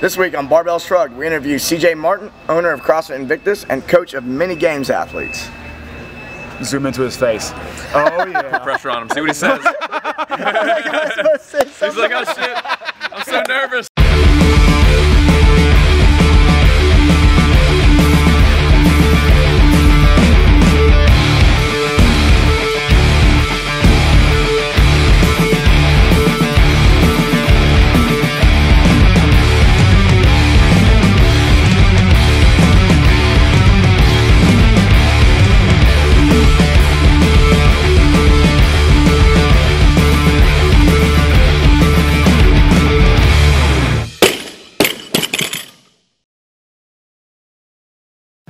This week on Barbell Shrugged, we interview CJ Martin, owner of CrossFit Invictus and coach of many games athletes. Zoom into his face. Oh, yeah. Pressure on him. See what he says. He's like, oh, shit. I'm so nervous.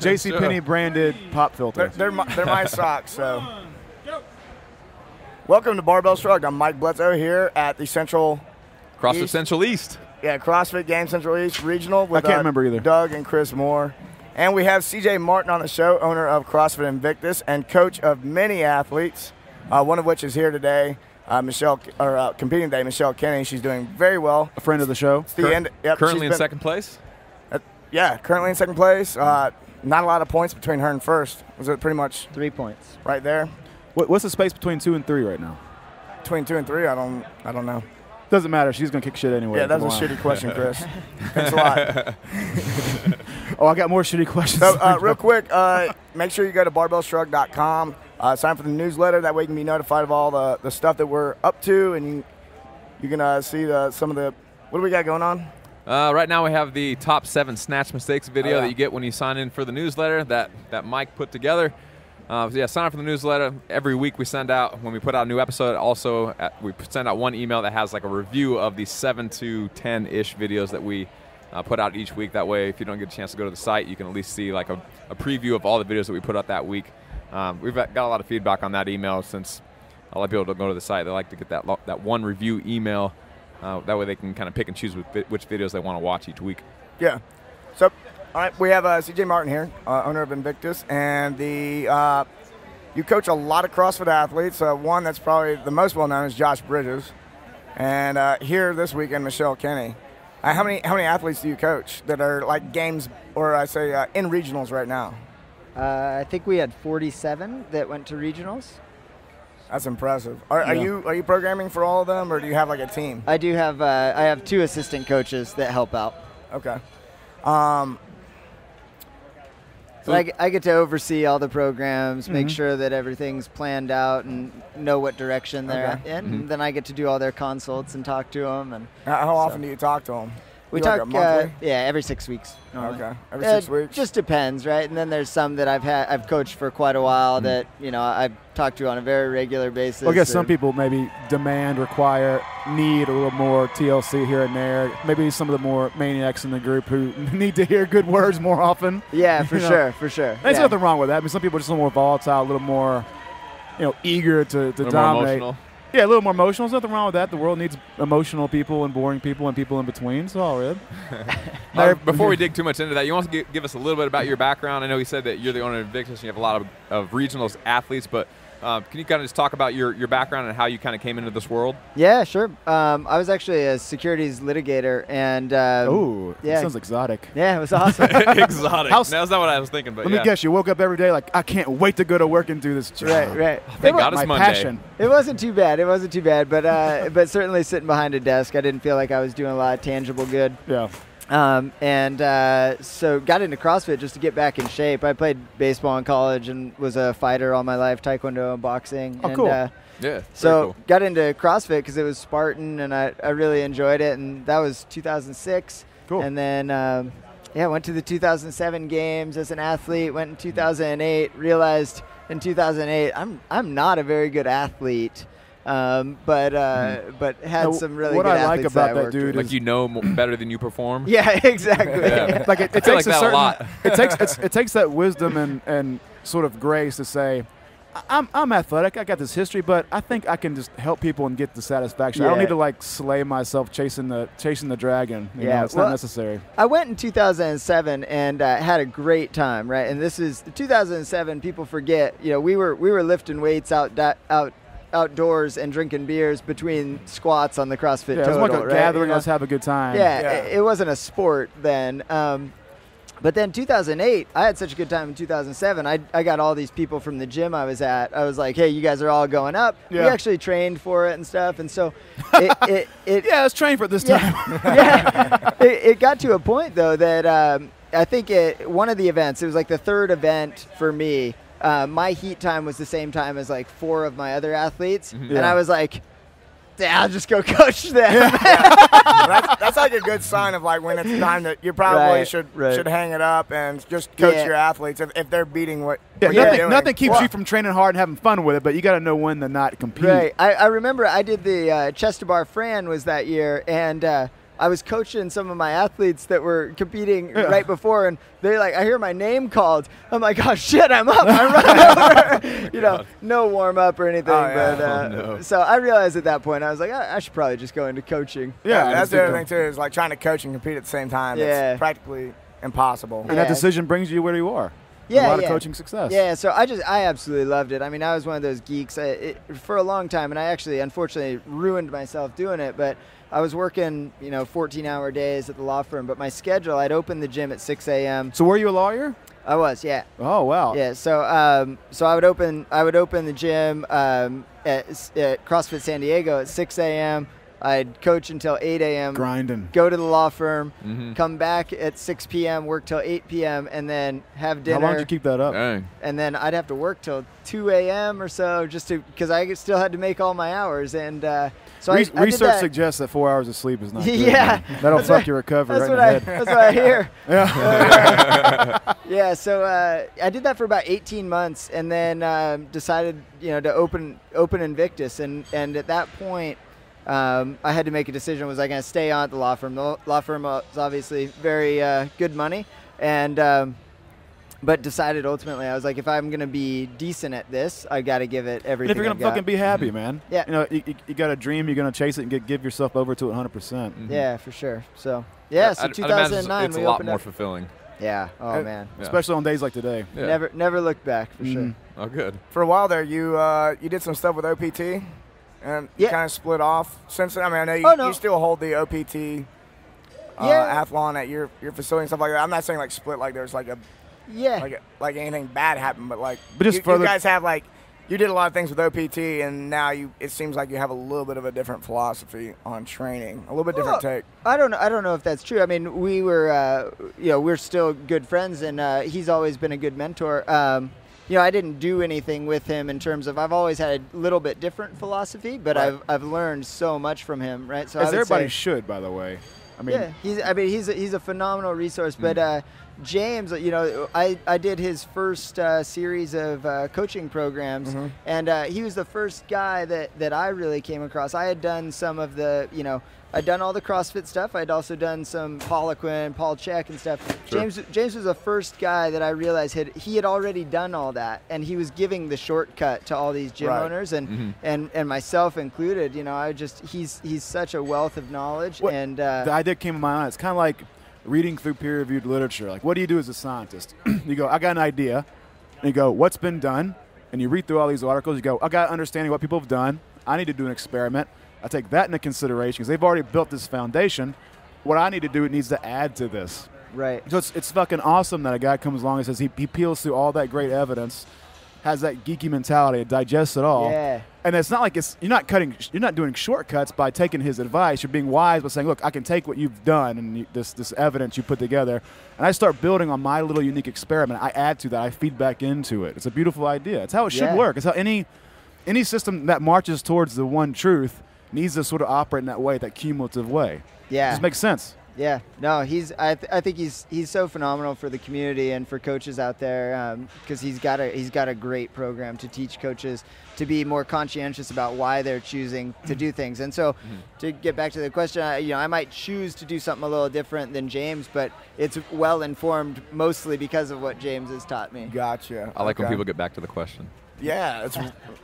JCPenney branded pop filters. They're my socks, so. Welcome to Barbell Shrugged. I'm Mike Bledsoe here at the CrossFit Central East. Yeah, CrossFit Game Central East Regional with I can't remember either. Doug and Chris Moore. And we have CJ Martin on the show, owner of CrossFit Invictus and coach of many athletes, one of which is here today. Competing today, Michelle Kenny. She's doing very well. A friend of the show. Currently in second place? Yeah, currently in second place. Not a lot of points between her and first. Was it pretty much 3 points right there? What's the space between 2 and 3 right now? Between 2 and 3, I don't know. Doesn't matter. She's gonna kick shit anyway. Yeah, that's a shitty question, Chris. Thanks a lot. Oh, I got more shitty questions. So, real quick, make sure you go to barbellshrugged.com. Sign up for the newsletter. That way you can be notified of all the stuff that we're up to, and you can see some of the. What do we got going on? Right now we have the top 7 snatch mistakes video that you get when you sign in for the newsletter that Mike put together. So yeah, sign up for the newsletter. Every week we send out, when we put out a new episode, also we send out one email that has like a review of the 7 to 10-ish videos that we put out each week. That way, if you don't get a chance to go to the site, you can at least see like a preview of all the videos that we put out that week. We've got a lot of feedback on that email since a lot of people don't go to the site. They like to get that one review email. That way they can kind of pick and choose which videos they want to watch each week. Yeah. So, all right, we have CJ Martin here, owner of Invictus, and you coach a lot of CrossFit athletes. One that's probably the most well-known is Josh Bridges. And here this weekend, Michelle Kenny. How many athletes do you coach that are like games, or I say in regionals right now? I think we had 47 that went to regionals. That's impressive. Are you programming for all of them, or do you have like a team? I do have. I have 2 assistant coaches that help out. Okay. So I get to oversee all the programs, make sure that everything's planned out, and know what direction they're in. And then I get to do all their consults and talk to them. And how often do you talk to them? We talk talk monthly? every 6 weeks. Okay, every 6 weeks. Just depends, right? And then there's some that I've coached for quite a while that I've talked to on a very regular basis. Well, I guess some people maybe require, need a little more TLC here and there. Maybe some of the more maniacs in the group who need to hear good words more often. Yeah, for sure. There's nothing wrong with that. I mean, some people are just a little more volatile, a little more, eager to dominate. More emotional. Yeah, a little more emotional. There's nothing wrong with that. The world needs emotional people and boring people and people in between. It's all good. Before we dig too much into that, you want to give us a little bit about your background? I know you said that you're the owner of Invictus and you have a lot of regionals athletes, but can you kind of just talk about your background and how you kind of came into this world? Yeah, sure. I was actually a securities litigator, and that sounds exotic. Yeah, it was awesome. Exotic. That's not what I was thinking, but let me guess, you woke up every day like, I can't wait to go to work and do this job. Right. Thank God it's my Monday. passion. It wasn't too bad, but certainly sitting behind a desk, I didn't feel like I was doing a lot of tangible good. Yeah. So got into CrossFit just to get back in shape. I played baseball in college and was a fighter all my life, taekwondo and boxing. Oh, cool. Yeah. So cool. got into CrossFit because it was Spartan and I really enjoyed it. And that was 2006. Cool. And then, went to the 2007 games as an athlete, went in 2008, realized in 2008, I'm not a very good athlete. But had some really what good I like athletes about that that dude Like is better than you perform? Yeah, exactly. Yeah. like it I feel like takes that a lot. It takes that wisdom and sort of grace to say, I'm athletic. I got this history, but I think I can just help people and get the satisfaction. I don't need to like slay myself chasing the dragon. You know, it's not necessary. I went in 2007 and had a great time, right? And this is 2007. People forget, we were lifting weights out outdoors and drinking beers between squats on the CrossFit Yeah, Total. it was like a right? gathering. You know? Let's have a good time. Yeah, it wasn't a sport then. But then 2008, I had such a good time in 2007. I got all these people from the gym I was at. I was like, hey, you guys are all going up. Yeah. We actually trained for it and stuff. And so it Yeah, let's train for it this time. it got to a point, though, that I think one of the events, it was like the third event for me, my heat time was the same time as like 4 of my other athletes. Yeah. And I was like, yeah, I'll just go coach them. That's like a good sign of like when it's time that you probably should hang it up and just coach your athletes if they're beating what you're doing. Nothing keeps you from training hard and having fun with it, but you got to know when to not compete. Right. I remember I did the Chest to Bar Fran was that year, and I was coaching some of my athletes that were competing right before, and they like, I hear my name called. I'm like, oh shit, I'm up. I'm running over. No warm up or anything. So I realized at that point, I was like, I should probably just go into coaching. Yeah, that's the other thing too, is like trying to coach and compete at the same time. Yeah. It's practically impossible. And that decision brings you where you are. Yeah, a lot of coaching success. Yeah, so I absolutely loved it. I mean, I was one of those geeks for a long time, and I actually, unfortunately, ruined myself doing it. But I was working, 14-hour days at the law firm. But my schedule, I'd open the gym at 6 a.m. So were you a lawyer? I was, yeah. Oh wow. Yeah, so I would open the gym at CrossFit San Diego at 6 a.m. I'd coach until 8 a.m. Grinding. Go to the law firm, come back at 6 p.m., work till 8 p.m., and then have dinner. How long did you keep that up? Dang. And then I'd have to work till 2 a.m. or so because I still had to make all my hours. And so I did research that. suggests that 4 hours of sleep is not good. Yeah. Man. That'll fuck your recovery That's right in the That's what I hear. Yeah. Yeah, so I did that for about 18 months, and then decided, to open Invictus. And at that point, I had to make a decision. Was I going to stay on at the law firm? The law firm was obviously very good money, and but decided ultimately, I was like, if I'm going to be decent at this, I got to give it everything. And if you're going to fucking be happy, man. Yeah. You got a dream, you're going to chase it and give yourself over to it 100%. Yeah, for sure. So, yeah, so 2009, it's a we lot opened more up. fulfilling. Yeah. Oh, man. Yeah. Especially on days like today. Yeah. Never looked back, for sure. Oh, good. For a while there, you did some stuff with OPT, and you kind of split off since then. I mean, I know you still hold the OPT athlon at your facility and stuff like that. I'm not saying like split like there's like a like anything bad happened, but like you guys have like you did a lot of things with OPT, and now it seems like you have a little bit of a different philosophy on training, a little bit different take. I don't know if that's true. I mean, we were we're still good friends, and he's always been a good mentor. I didn't do anything with him in terms of I've always had a little bit different philosophy, but I've learned so much from him, right? So as everybody should, by the way. I mean, he's a phenomenal resource, but James, I did his first series of coaching programs, and he was the first guy that I really came across. I had done some of the, I'd done all the CrossFit stuff. I'd also done some Poliquin, Paul Chek and stuff. Sure. James was the first guy that I realized he had already done all that, and he was giving the shortcut to all these gym owners and myself included. He's such a wealth of knowledge. And the idea came to my mind. It's kind of like reading through peer-reviewed literature. Like, what do you do as a scientist? You go, I got an idea. And you go, what's been done? And you read through all these articles. You go, I got understanding what people have done. I need to do an experiment. I take that into consideration because they've already built this foundation. What I need to do, it needs to add to this. Right. So it's fucking awesome that a guy comes along and says he peels through all that great evidence, has that geeky mentality, digests it all. Yeah. And it's not like you're not doing shortcuts by taking his advice. You're being wise by saying, look, I can take what you've done and this evidence you put together, and I start building on my little unique experiment. I add to that. I feed back into it. It's a beautiful idea. It's how it should work. It's how any system that marches towards the one truth needs to sort of operate in that way, that cumulative way. Yeah. It just makes sense. Yeah, no, I think he's so phenomenal for the community and for coaches out there because he's got a great program to teach coaches to be more conscientious about why they're choosing to do things. And so, to get back to the question, I might choose to do something a little different than James, but it's well informed mostly because of what James has taught me. Gotcha. I like when people get back to the question. Yeah,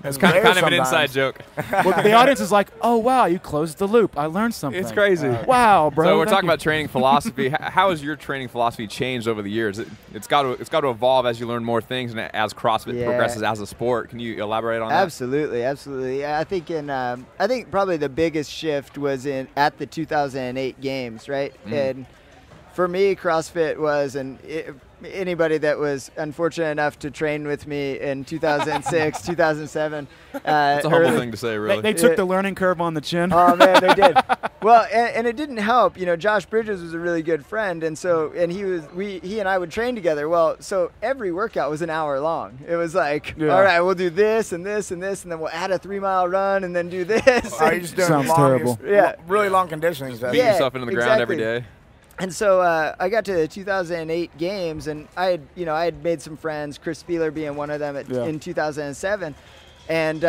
It's kind of an inside joke. Well, the audience is like, oh, wow, you closed the loop. I learned something. It's crazy. Wow, bro. So we're talking about training philosophy. How has your training philosophy changed over the years? It's got to evolve as you learn more things and as CrossFit progresses as a sport. Can you elaborate on that? Absolutely. Yeah, I think probably the biggest shift was at the 2008 games, right? And for me, CrossFit was anybody that was unfortunate enough to train with me in 2006, 2007. It's a humble thing to say, really. They took the learning curve on the chin. Oh, man, they did. Well, and it didn't help. Josh Bridges was a really good friend, and he and I would train together. Well, so every workout was an hour long. It was like, all right, we'll do this and this and this, and then we'll add a 3-mile run and then do this. Oh, you're just doing sounds terrible. Really long conditioning stuff. Beat yourself into the ground every day. And so I got to the 2008 games, and I had made some friends, Chris Spieler being one of them in 2007. And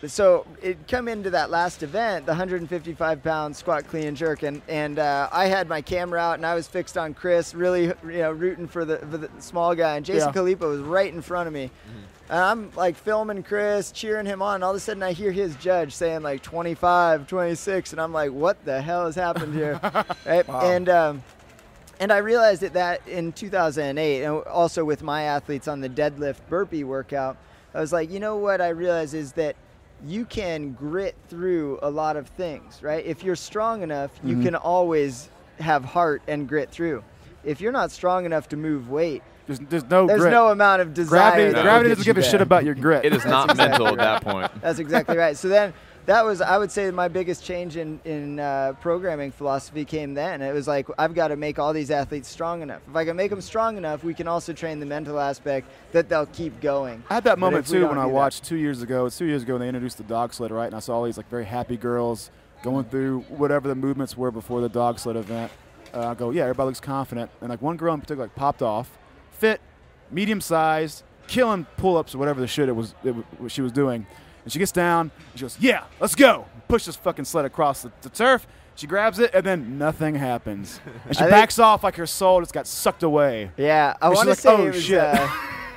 so it come into that last event, the 155-pound squat, clean, and jerk, and I had my camera out, and I was fixed on Chris, really rooting for the small guy. And Jason Khalipa was right in front of me. And I'm like filming Chris, cheering him on. All of a sudden I hear his judge saying like 25, 26, and I'm like, what the hell has happened here? Right? Wow. And I realized that in 2008, and also with my athletes on the deadlift burpee workout, I was like, you know what I realized is that you can grit through a lot of things, right? If you're strong enough, you can always have heart and grit through. If you're not strong enough to move weight, there's no grit. No amount of desire. Gravity doesn't give a shit about your grit. It is not mental at that point. That's exactly right. So then that was, I would say, my biggest change in programming philosophy came then. It was like, I've got to make all these athletes strong enough. If I can make them strong enough, we can also train the mental aspect that they'll keep going. I had that moment, too, when I watched 2 years ago. It was 2 years ago when they introduced the dog sled, right? And I saw all these like very happy girls going through whatever the movements were before the dog sled event. I go, yeah, everybody looks confident. And like one girl in particular like popped off, fit, medium-sized, killing pull-ups or whatever the shit she was doing. And she gets down, and she goes, yeah, let's go. Push this fucking sled across the turf. She grabs it, and then nothing happens. And she backs off like her soul just got sucked away. Yeah, I want to say it was, shit.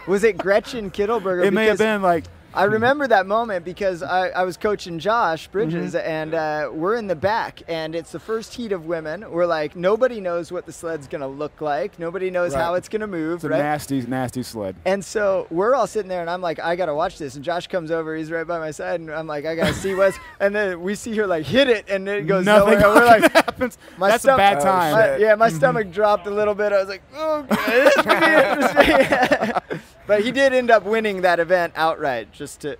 Was it Gretchen Kittleberger? It may have been like, I remember that moment because I was coaching Josh Bridges, and we're in the back, and it's the first heat of women. We're like, nobody knows what the sled's going to look like. Nobody knows how it's going to move. It's a nasty, nasty sled. And so we're all sitting there, and I'm like, I got to watch this. And Josh comes over. He's right by my side, and I'm like, I got to see what's – and then we see her, like, hit it, and it goes nothing nowhere. And we're like, happens. That's a bad time. My stomach dropped a little bit. I was like, okay, this could be interesting. But he did end up winning that event outright,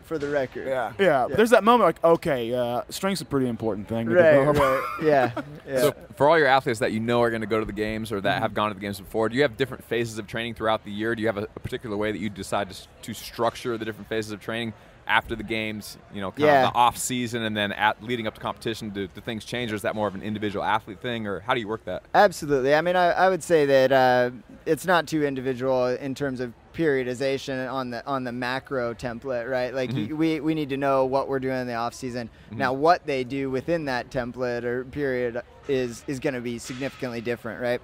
for the record. Yeah. There's that moment like, okay, strength's a pretty important thing. Right. Yeah. So for all your athletes that you know are going to go to the games or that have gone to the games before, do you have different phases of training throughout the year? Do you have a particular way that you decide to structure the different phases of training after the games, kind of the off season and then leading up to competition? Do things change, or is that more of an individual athlete thing, or how do you work that? Absolutely. I mean, I would say that it's not too individual in terms of periodization on the macro template, right? Like we need to know what we're doing in the off season. Now, what they do within that template or period is going to be significantly different, right?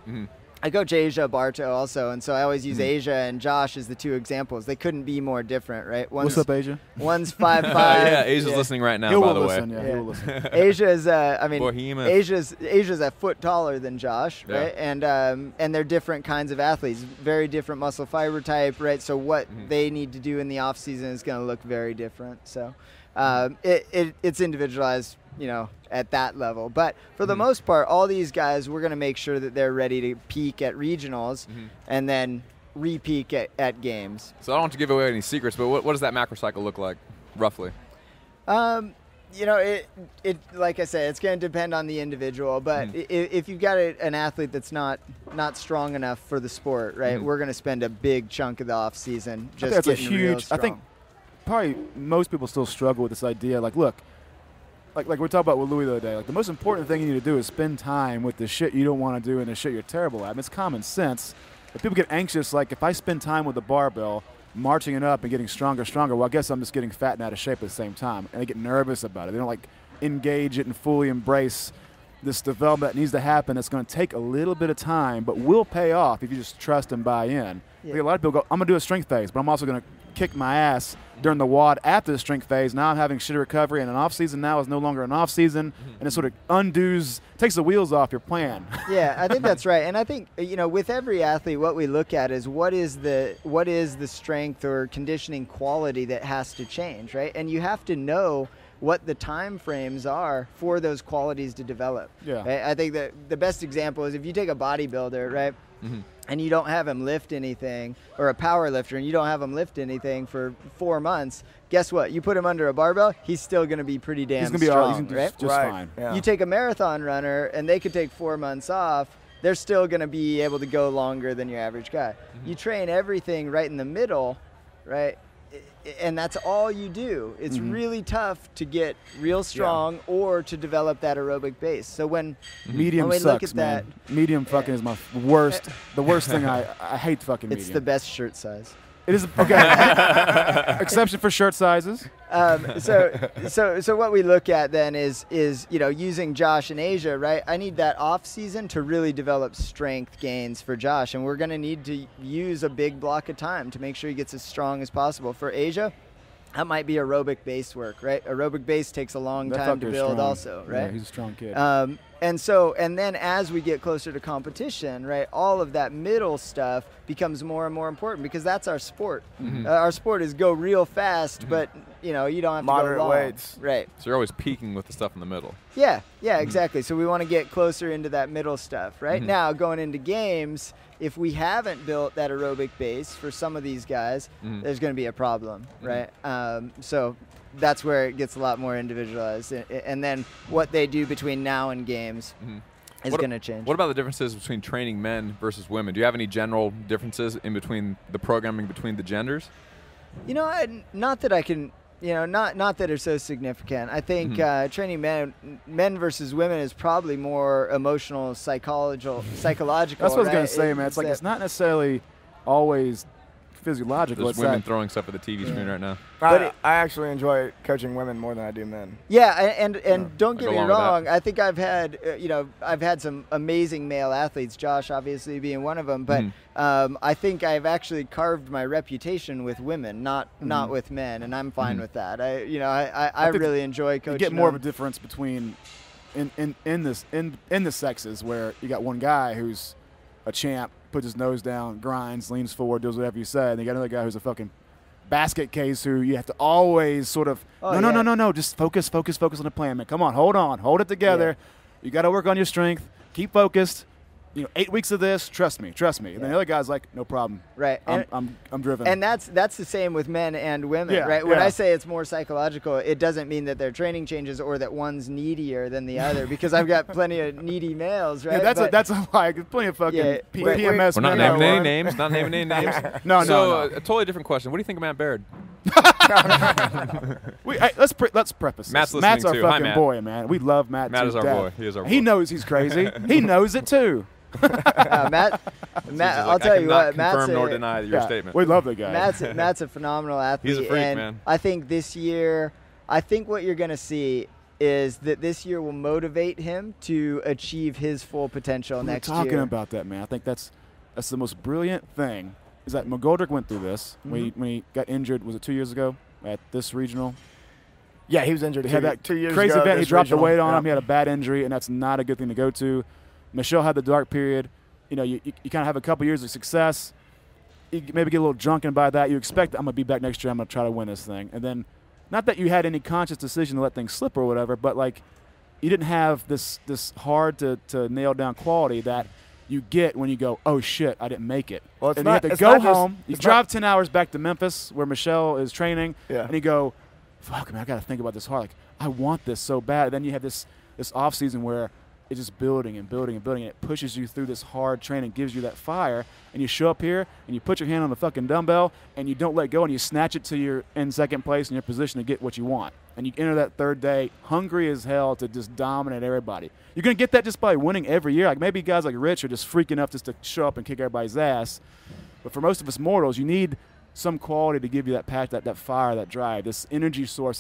I coach Asia Barto also, and so I always use Asia and Josh as the two examples. They couldn't be more different, right? What's up, Asia? One's 5'5". Yeah, Asia's listening right now, by the way. He will listen. Asia is, Asia's a foot taller than Josh, right? And they're different kinds of athletes, very different muscle fiber type, right? So what they need to do in the off season is going to look very different. So it's individualized, at that level. But for the most part, all these guys, we're going to make sure that they're ready to peak at regionals and then re-peak at games. So I don't want to give away any secrets, but what does that macrocycle look like, roughly? It like I said, it's going to depend on the individual. But if you've got an athlete that's not strong enough for the sport, right, we're going to spend a big chunk of the off season just getting real strong. I think probably most people still struggle with this idea. Like, look, like we're talking about with Louis the other day. Like, the most important thing you need to do is spend time with the shit you don't want to do and the shit you're terrible at. I mean, it's common sense. If people get anxious, like if I spend time with the barbell, marching it up and getting stronger, well, I guess I'm just getting fat and out of shape at the same time. And they get nervous about it. They don't like engage it and fully embrace this development that needs to happen. It's going to take a little bit of time, but will pay off if you just trust and buy in. Yeah. Like a lot of people go, I'm going to do a strength phase, but I'm also going to kicked my ass during the WOD after the strength phase. Now I'm having shitty recovery, and an off season now is no longer an off season, and it sort of takes the wheels off your plan. Yeah, I think that's right. And I think, with every athlete, what we look at is what is the strength or conditioning quality that has to change, right? And you have to know what the time frames are for those qualities to develop. Yeah. Right? I think that the best example is if you take a bodybuilder, right? And you don't have him lift anything, or a power lifter, and you don't have him lift anything for 4 months, guess what? You put him under a barbell, he's still going to be pretty damn strong, right? Just fine. Yeah. You take a marathon runner, and they could take 4 months off, they're still going to be able to go longer than your average guy. You train everything right in the middle, right? And that's all you do. It's really tough to get real strong or to develop that aerobic base. So when medium we sucks, look at man. that, Media fucking is my worst. The worst thing. I hate fucking medium. it's the best shirt size. It is okay. Exception for shirt sizes. So what we look at then is using Josh in Asia, right? I need that off season to really develop strength gains for Josh, and we're going to need to use a big block of time to make sure he gets as strong as possible. For Asia, that might be aerobic base work, right? Aerobic base takes a long time to build, also, right? Yeah, he's a strong kid. And then as we get closer to competition, right, all of that middle stuff becomes more and more important because that's our sport. Our sport is go real fast, but you don't have to Moderate go long. weights. Right. So you're always peaking with the stuff in the middle. Yeah, exactly. So we want to get closer into that middle stuff, right? Now, going into games, if we haven't built that aerobic base for some of these guys, there's going to be a problem, right? So that's where it gets a lot more individualized. And then what they do between now and games is going to change. What about the differences between training men versus women? Do you have any general differences in between the programming between the genders? Not that I can... not that are so significant. I think training men versus women is probably more emotional, psychological. That's what I was going to say, man. It's like it's not necessarily always physiological. There's women throwing stuff at the TV screen right now. I actually enjoy coaching women more than I do men. Yeah, and don't get me along with wrong. I think I've had some amazing male athletes. Josh, obviously, being one of them. But I think I've actually carved my reputation with women, not with men, and I'm fine with that. I really enjoy coaching. You get more of a difference between in the sexes, where you got one guy who's a champ, puts his nose down, grinds, leans forward, does whatever you say, and you got another guy who's a fucking basket case who you have to always sort of no, just focus on the plan, man. Come on, hold it together. You got to work on your strength, keep focused. 8 weeks of this, trust me. And then the other guy's like, no problem. Right. I'm driven. And that's the same with men and women, right? When I say it's more psychological, it doesn't mean that their training changes or that one's needier than the other, because I've got plenty of needy males, right? Yeah, that's a lie. There's plenty of fucking PMS. We're not naming any names. Not naming any names. No. A totally different question. What do you think of Matt Baird? Let's preface Matt's this. listening Matt's our too. fucking Hi, Matt. boy, man. We love Matt. Matt is our death. boy. He is our boy. He knows he's crazy. He knows it too. Matt, I'll tell you what, Matt's confirm nor deny your statement. We love the guy. Matt's a phenomenal athlete. He's a freak, and man. I think this year, what you're going to see is that this year will motivate him to achieve his full potential next year. We're talking about that, man. I think that's the most brilliant thing, is that McGoldrick went through this when he got injured. Was it 2 years ago at this regional? Yeah, he was injured. He had that 2 years crazy ago. event. He dropped the weight on him. him. He had a bad injury, and that's not a good thing to go to. Michelle had the dark period. You kind of have a couple years of success. You maybe get a little drunken by that. You expect, I'm going to be back next year. I'm going to try to win this thing. And then, not that you had any conscious decision to let things slip or whatever, but like you didn't have this hard to nail down quality that you get when you go, oh shit, I didn't make it. Well, it's and not, you have to it's go not home. just, you drive 10 hours back to Memphis where Michelle is training, Yeah. and you go, fuck man, I got to think about this hard. Like I want this so bad. And then you have this off season where it's just building and building and building, and it pushes you through this hard training, gives you that fire, and you show up here and you put your hand on the fucking dumbbell and you don't let go and you snatch it till you're in second place in your position to get what you want. And you enter that third day hungry as hell to just dominate everybody. You're going to get that just by winning every year. Like maybe guys like Rich are just freaking up just to show up and kick everybody's ass. But for most of us mortals, you need some quality to give you that pack, that fire, that drive, this energy source.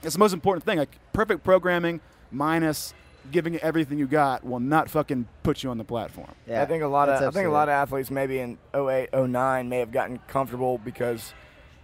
That's the most important thing. Like perfect programming minus giving it everything you got will not fucking put you on the platform. Yeah, I think a lot of athletes maybe in 08, 09 may have gotten comfortable because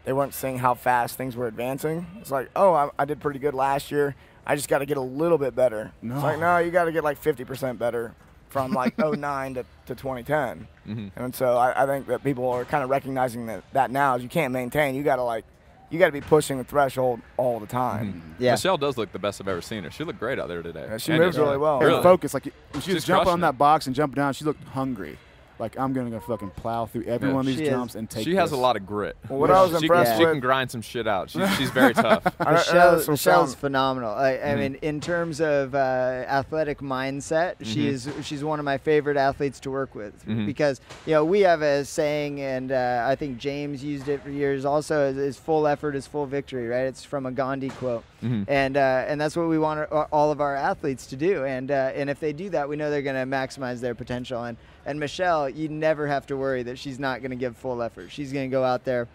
they weren't seeing how fast things were advancing. It's like, oh, I did pretty good last year. I just got to get a little bit better. No. It's like, no, you got to get like 50% better from like 09 to 2010. And so I think that people are kind of recognizing that now is you can't maintain. You got to be pushing the threshold all the time. Yeah. Michelle does look the best I've ever seen her. She looked great out there today. Yeah, she moves really well. Really focused. Like when she was She's jumping on crushing that it. box and jumping down, she looked hungry. Like, I'm going to go fucking plow through every one of these She is. jumps and take She has this. a lot of grit. Well, what I was impressed she with, can grind some shit out. She's very tough. Michelle's phenomenal. I mean, in terms of athletic mindset, she's one of my favorite athletes to work with because we have a saying, and I think James used it for years. Also, is full effort is full victory, right? It's from a Gandhi quote, and that's what we want all of our athletes to do. And if they do that, we know they're going to maximize their potential. And Michelle, you never have to worry that she's not going to give full effort. She's going to go out there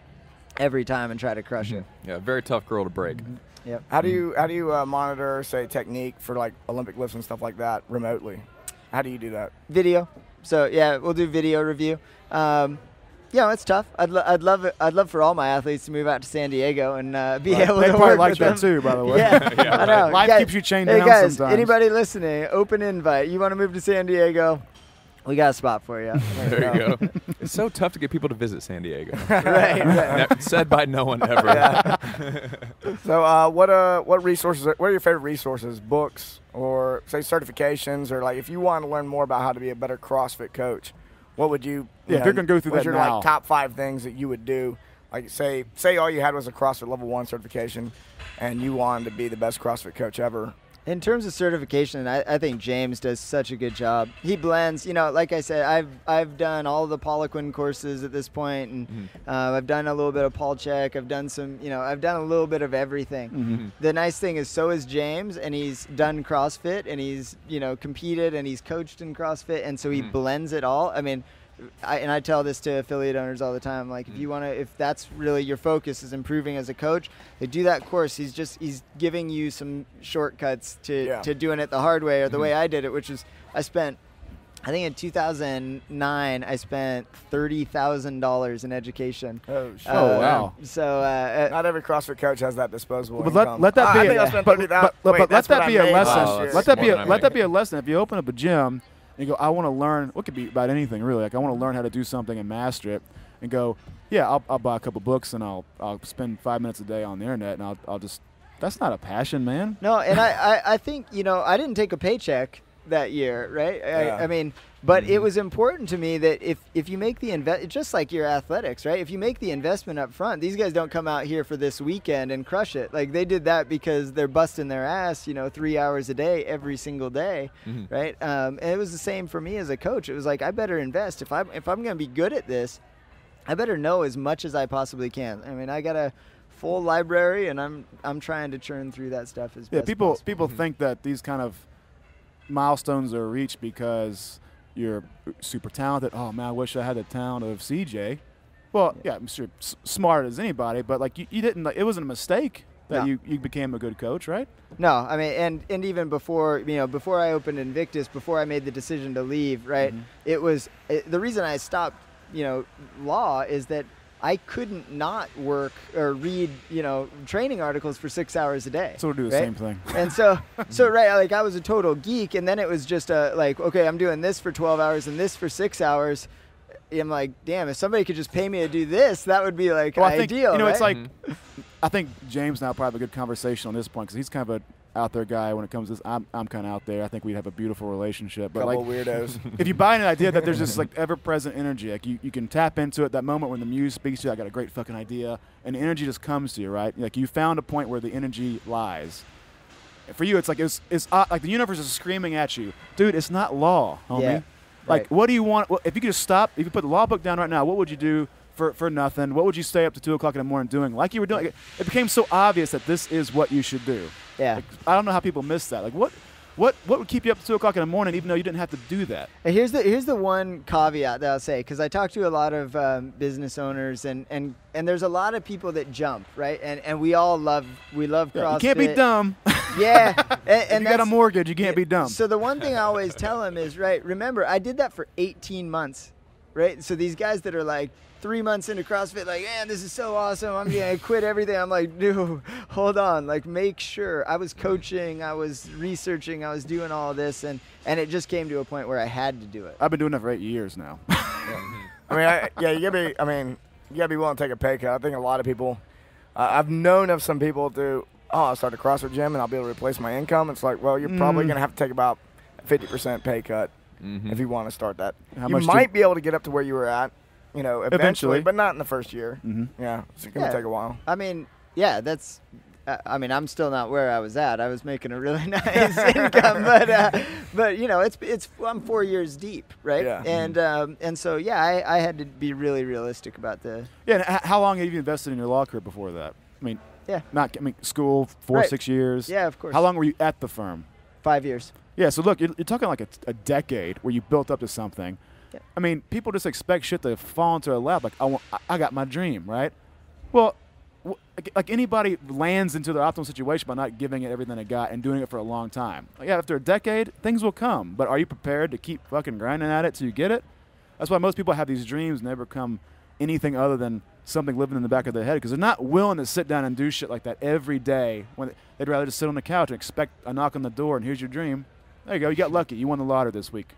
every time and try to crush it. Yeah, very tough girl to break. Yep. how do you monitor, say, technique for like Olympic lifts and stuff like that remotely? How do you do that? Video. So yeah, we'll do video review. It's tough. I'd love for all my athletes to move out to San Diego and be able They to probably work like with that them. too, by the way. Yeah, I know. Life Guys, keeps you chained hey down guys, sometimes. anybody listening, open invite. You want to move to San Diego? We got a spot for you. There you go. It's so tough to get people to visit San Diego. right. Said by no one ever. So what resources? What are your favorite resources? Books or say certifications, or like if you want to learn more about how to be a better CrossFit coach, what would you? Yeah, if you're gonna go through what's that your now. like top 5 things that you would do? Like say all you had was a CrossFit Level 1 certification, and you wanted to be the best CrossFit coach ever. In terms of certification, I think James does such a good job. He blends, like I said, I've done all the Poliquin courses at this point, and I've done a little bit of Paul Check. I've done some, I've done a little bit of everything. The nice thing is, so is James, and he's done CrossFit, and he's, competed, and he's coached in CrossFit, and so he blends it all. I mean, I tell this to affiliate owners all the time. Like, if that's really your focus is improving as a coach, they do that course. He's giving you some shortcuts to doing it the hard way or the way I did it, which is I think in 2009 I spent $30,000 in education. Oh, shit. Wow. So Not every CrossFit coach has that disposable But income. let that be I think I spent $30,000. but Wait, let that be a lesson. last year. Let that be More than I let that make. be a lesson. If you open up a gym and you go, I want to learn. What could be about anything really? Like I want to learn how to do something and master it. And go, yeah, I'll buy a couple books and I'll spend 5 minutes a day on the internet and I'll just. That's not a passion, man. No, and I think, I didn't take a paycheck that year, right? Yeah. I mean, but it was important to me that if you make the just like your athletics, right? If you make the investment up front, these guys don't come out here for this weekend and crush it. Like they did that because they're busting their ass, 3 hours a day, every single day, right? And it was the same for me as a coach. It was like, I better invest. If I'm going to be good at this, I better know as much as I possibly can. I mean, I got a full library, and I'm trying to churn through that stuff as best possible. People think that these kind of milestones are reached because you're super talented. Oh man, I wish I had the talent of CJ. Well, yeah, I'm sure smart as anybody, but like you didn't. Like, it wasn't a mistake that you became a good coach, right? No, I mean, and even before before I opened Invictus, before I made the decision to leave, right? It was the reason I stopped. Law is that I couldn't not work or read, training articles for 6 hours a day. So we'll do the same thing. And so right, like I was a total geek, and then it was just like, okay, I'm doing this for 12 hours and this for 6 hours. I'm like, damn, if somebody could just pay me to do this, that would be like ideal. I think, right? it's like, I think James and I probably have a good conversation on this point because he's kind of a out there guy when it comes to this. I'm kind of out there. I think we'd have a beautiful relationship. But Couple like weirdos. If you buy an idea that there's this like ever-present energy, like you can tap into it that moment when the muse speaks to you, I got a great fucking idea, and the energy just comes to you, right? Like you found a point where the energy lies. For you, it's like it's like the universe is screaming at you, dude. It's not law, homie. Yeah, like, right. what do you want? Well, if you could just stop, you could put the law book down right now. What would you do for nothing? What would you stay up to 2 o'clock in the morning doing? Like you were doing. It became so obvious that this is what you should do. Yeah. Like, I don't know how people miss that. Like, what would keep you up to 2 o'clock in the morning, even though you didn't have to do that? And here's the one caveat that I'll say, because I talk to a lot of business owners, and there's a lot of people that jump, right? And we love CrossFit. You can't be dumb. Yeah. And you got a mortgage, you can't be dumb. So the one thing I always tell them is, right, remember, I did that for 18 months. right? So these guys that are like 3 months into CrossFit, like, man, this is so awesome. I'm going to quit everything. I'm like, dude, hold on. Like, make sure. I was coaching. I was researching. I was doing all of this. And it just came to a point where I had to do it. I've been doing it for 8 years now. you gotta be willing to take a pay cut. I think a lot of people, I've known of some people I'll start a CrossFit gym and I'll be able to replace my income. It's like, well, you're probably going to have to take about a 50% pay cut if you want to start that. You might be able to get up to where you were at, eventually, but not in the first year. Yeah, it's going to take a while. I mean, yeah, that's. I'm still not where I was at. I was making a really nice income, but I'm 4 years deep, right? Yeah. And so I had to be really realistic about the. Yeah. And how long have you invested in your law career before that? School 6 years. Yeah, of course. How long were you at the firm? 5 years. Yeah. So look, you're talking like a decade where you built up to something. Yeah. I mean, people just expect shit to fall into their lap. Like I got my dream, right? Well. Like anybody lands into their optimal situation by not giving it everything they got and doing it for a long time. Like, yeah, after a decade, things will come. But are you prepared to keep fucking grinding at it till you get it? That's why most people have these dreams and never become anything other than something living in the back of their head because they're not willing to sit down and do shit like that every day. When they'd rather just sit on the couch and expect a knock on the door and here's your dream. There you go. You got lucky. You won the lottery this week.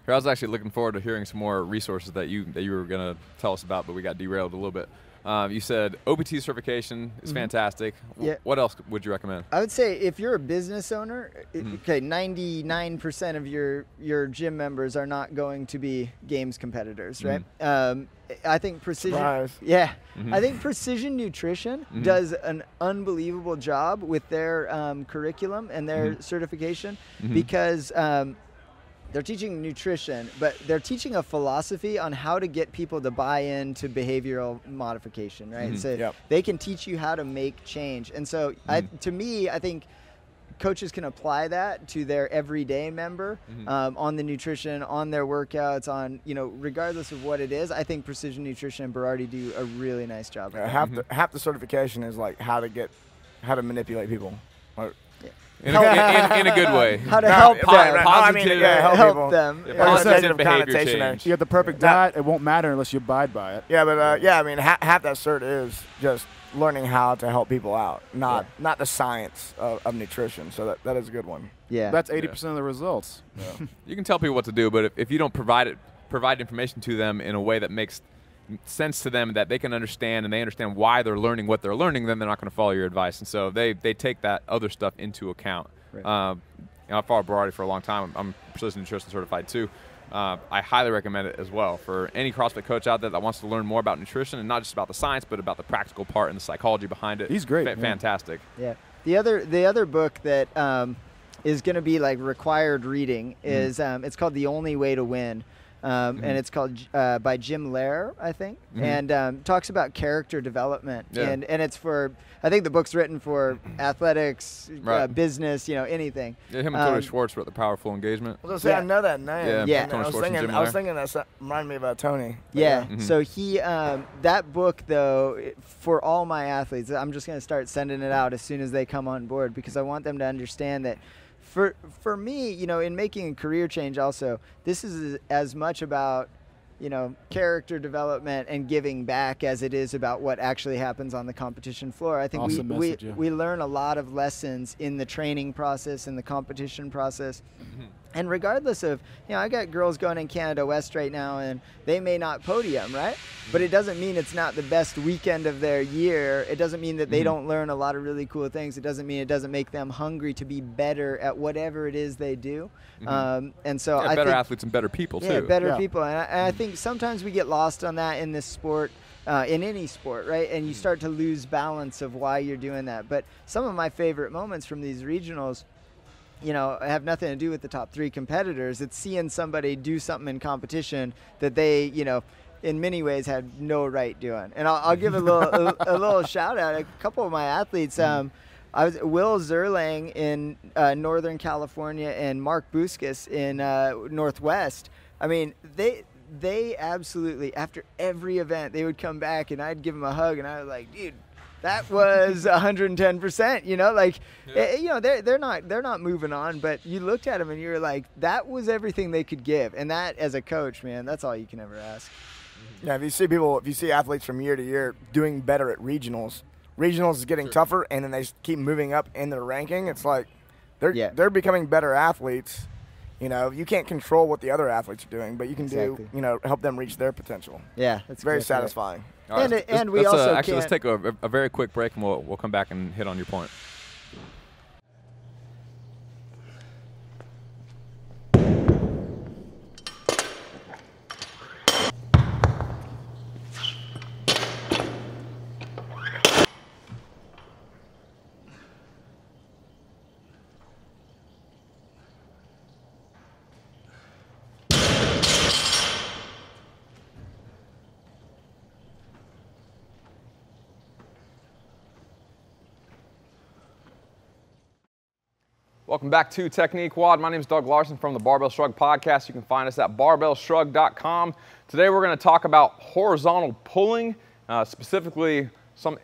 I was actually looking forward to hearing some more resources that you were going to tell us about, but we got derailed a little bit. You said OPT certification is fantastic. Yeah. What else would you recommend? I would say if you're a business owner, 99% of your gym members are not going to be games competitors, right? I think precision. Surprise. Yeah, I think Precision Nutrition does an unbelievable job with their curriculum and their certification because. They're teaching nutrition, but they're teaching a philosophy on how to get people to buy into behavioral modification, right? So they can teach you how to make change. And so to me, I think coaches can apply that to their everyday member on the nutrition, on their workouts, on, regardless of what it is. I think Precision Nutrition and Berardi do a really nice job. Half the certification is like how to manipulate people. In a good way. How to help them. Help them. Positive behavior change. You have the perfect diet. It won't matter unless you abide by it. Yeah, but half that cert is just learning how to help people out, not the science of nutrition. So that is a good one. Yeah, that's 80% of the results. Yeah. You can tell people what to do, but if you don't provide information to them in a way that makes sense to them that they can understand and they understand why they're learning what they're learning, then they're not going to follow your advice. And so they take that other stuff into account. Right. I've followed Berardi for a long time. I'm Precision Nutrition certified too. I highly recommend it as well for any CrossFit coach out there that wants to learn more about nutrition and not just about the science, but about the practical part and the psychology behind it. He's great. Fantastic. Yeah. The other book that is going to be like required reading is it's called The Only Way to Win. And it's called by Jim Lehrer, I think, and talks about character development. Yeah. And it's for, I think the book's written for athletics, business, anything. Yeah, him and Tony Schwartz wrote The Powerful Engagement. I was going to say, I know that name. Yeah. I was thinking that reminded me about Tony. Yeah. So he, that book though, for all my athletes, I'm just going to start sending it out as soon as they come on board because I want them to understand that. For me, in making a career change also, this is as much about, character development and giving back as it is about what actually happens on the competition floor. I think we learn a lot of lessons in the training process, in the competition process. And regardless of, I got girls going in Canada West right now and they may not podium, right? But it doesn't mean it's not the best weekend of their year. It doesn't mean that they don't learn a lot of really cool things. It doesn't mean it doesn't make them hungry to be better at whatever it is they do. And so I better think, athletes and better people too. Yeah, better people. And I think sometimes we get lost on that in this sport. In any sport, right? And you start to lose balance of why you're doing that. But some of my favorite moments from these regionals, have nothing to do with the top 3 competitors. It's seeing somebody do something in competition that they, in many ways had no right doing. And I'll give a little shout out. A couple of my athletes, I was Will Zerlang in Northern California and Mark Busquets in Northwest. I mean, they absolutely, after every event, they would come back and I'd give them a hug and I was like, dude, that was 110%. You know, like you know, they're not moving on. But you looked at them and you were like, that was everything they could give. And that, as a coach, man, that's all you can ever ask. Yeah, if you see athletes from year to year doing better at regionals is getting tougher, and then they keep moving up in their ranking. It's like they're becoming better athletes. You know, you can't control what the other athletes are doing, but you can help them reach their potential. Yeah, that's very satisfying. All right, let's take a very quick break, and we'll come back and hit on your point. Welcome back to Technique WOD. My name is Doug Larson from the Barbell Shrugged Podcast. You can find us at barbellshrugged.com. Today we're going to talk about horizontal pulling, specifically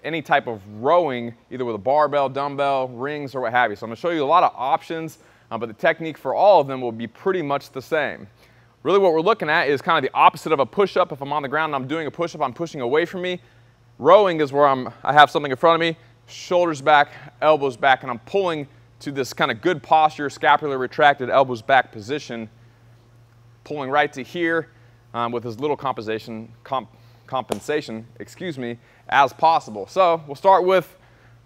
any type of rowing, either with a barbell, dumbbell, rings, or what have you. So I'm going to show you a lot of options, but the technique for all of them will be pretty much the same. Really what we're looking at is kind of the opposite of a push-up. If I'm on the ground and I'm doing a push-up, I'm pushing away from me. Rowing is where I have something in front of me, shoulders back, elbows back, and I'm pulling to this kind of good posture, scapular retracted, elbows back position, pulling right to here with as little compensation, as possible. So we'll start with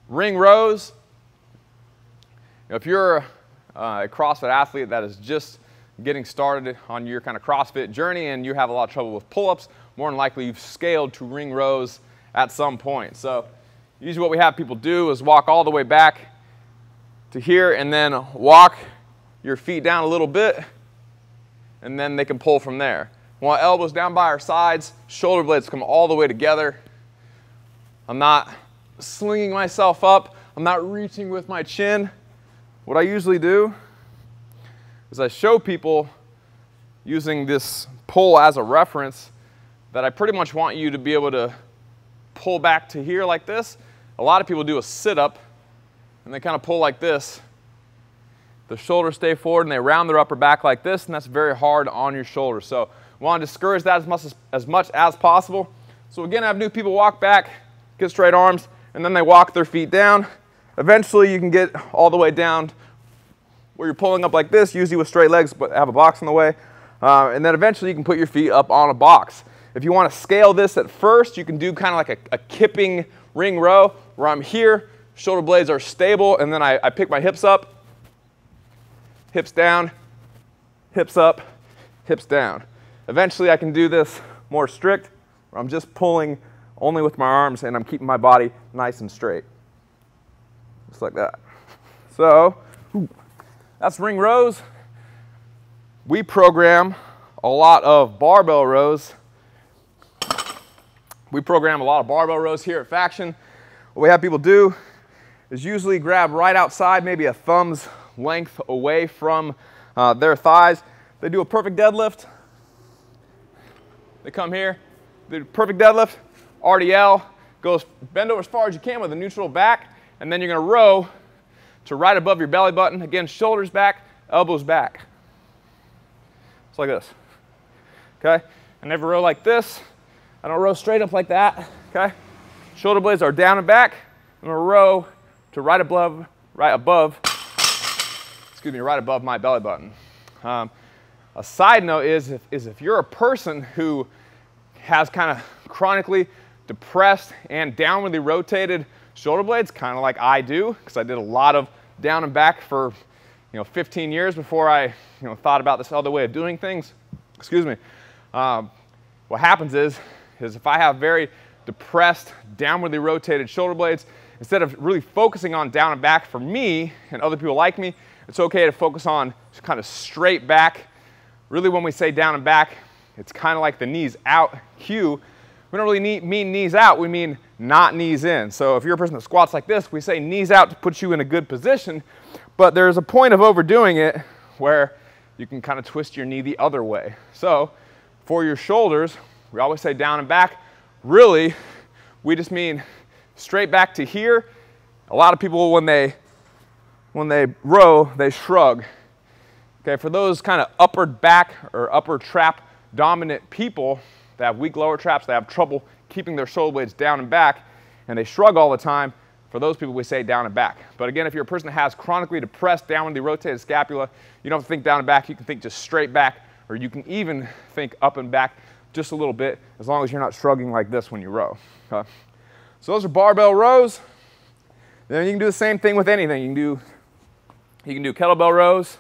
ring rows. If you're a CrossFit athlete that is just getting started on your kind of CrossFit journey and you have a lot of trouble with pull-ups, more than likely you've scaled to ring rows at some point. So usually what we have people do is walk all the way back to here and then walk your feet down a little bit, and then they can pull from there. We want elbows down by our sides, shoulder blades come all the way together. I'm not slinging myself up, I'm not reaching with my chin. What I usually do is I show people, using this pull as a reference, that I pretty much want you to be able to pull back to here like this. A lot of people do a sit-up and they kind of pull like this. The shoulders stay forward and they round their upper back like this, and that's very hard on your shoulders. So we want to discourage that as much as possible. So again, I have new people walk back, get straight arms, and then they walk their feet down. Eventually you can get all the way down where you're pulling up like this, usually with straight legs, but have a box in the way. And then eventually you can put your feet up on a box. If you want to scale this at first, you can do kind of like a kipping ring row where I'm here, shoulder blades are stable, and then I pick my hips up, hips down, hips up, hips down. Eventually I can do this more strict, where I'm just pulling only with my arms and I'm keeping my body nice and straight. Just like that. So, that's ring rows. We program a lot of barbell rows. We program a lot of barbell rows here at Faction. What we have people do is usually grab right outside, maybe a thumb's length away from their thighs. They do a perfect deadlift. They come here, they do perfect deadlift, RDL, bend over as far as you can with a neutral back, and then you're going to row to right above your belly button. Again, shoulders back, elbows back. It's like this. Okay? I never row like this. I don't row straight up like that. Okay? Shoulder blades are down and back. I'm going to row to right above my belly button. A side note is if you're a person who has kind of chronically depressed and downwardly rotated shoulder blades, kind of like I do, because I did a lot of down and back for 15 years before I thought about this other way of doing things. Excuse me. What happens is if I have very depressed, downwardly rotated shoulder blades, instead of really focusing on down and back for me and other people like me, it's okay to focus on kind of straight back. Really, when we say down and back, it's kind of like the knees out cue. We don't really mean knees out, we mean not knees in. So if you're a person that squats like this, we say knees out to put you in a good position, but there's a point of overdoing it where you can kind of twist your knee the other way. So for your shoulders, we always say down and back. Really, we just mean straight back to here. A lot of people, when they row, they shrug. Okay, for those kind of upper back or upper trap dominant people that have weak lower traps, they have trouble keeping their shoulder blades down and back, and they shrug all the time, for those people we say down and back. But again, if you're a person that has chronically depressed downwardly rotated scapula, you don't have to think down and back, you can think just straight back, or you can even think up and back just a little bit, as long as you're not shrugging like this when you row. Okay? So those are barbell rows. Then you can do the same thing with anything. You can do kettlebell rows.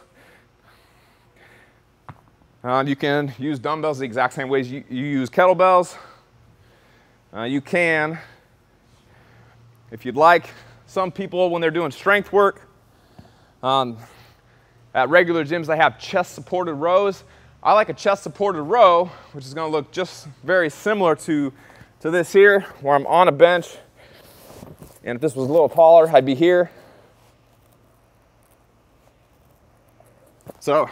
You can use dumbbells the exact same ways you use kettlebells. You can, if you'd like, some people when they're doing strength work, at regular gyms they have chest supported rows. I like a chest supported row, which is going to look just very similar to this here, where I'm on a bench, and if this was a little taller, I'd be here. So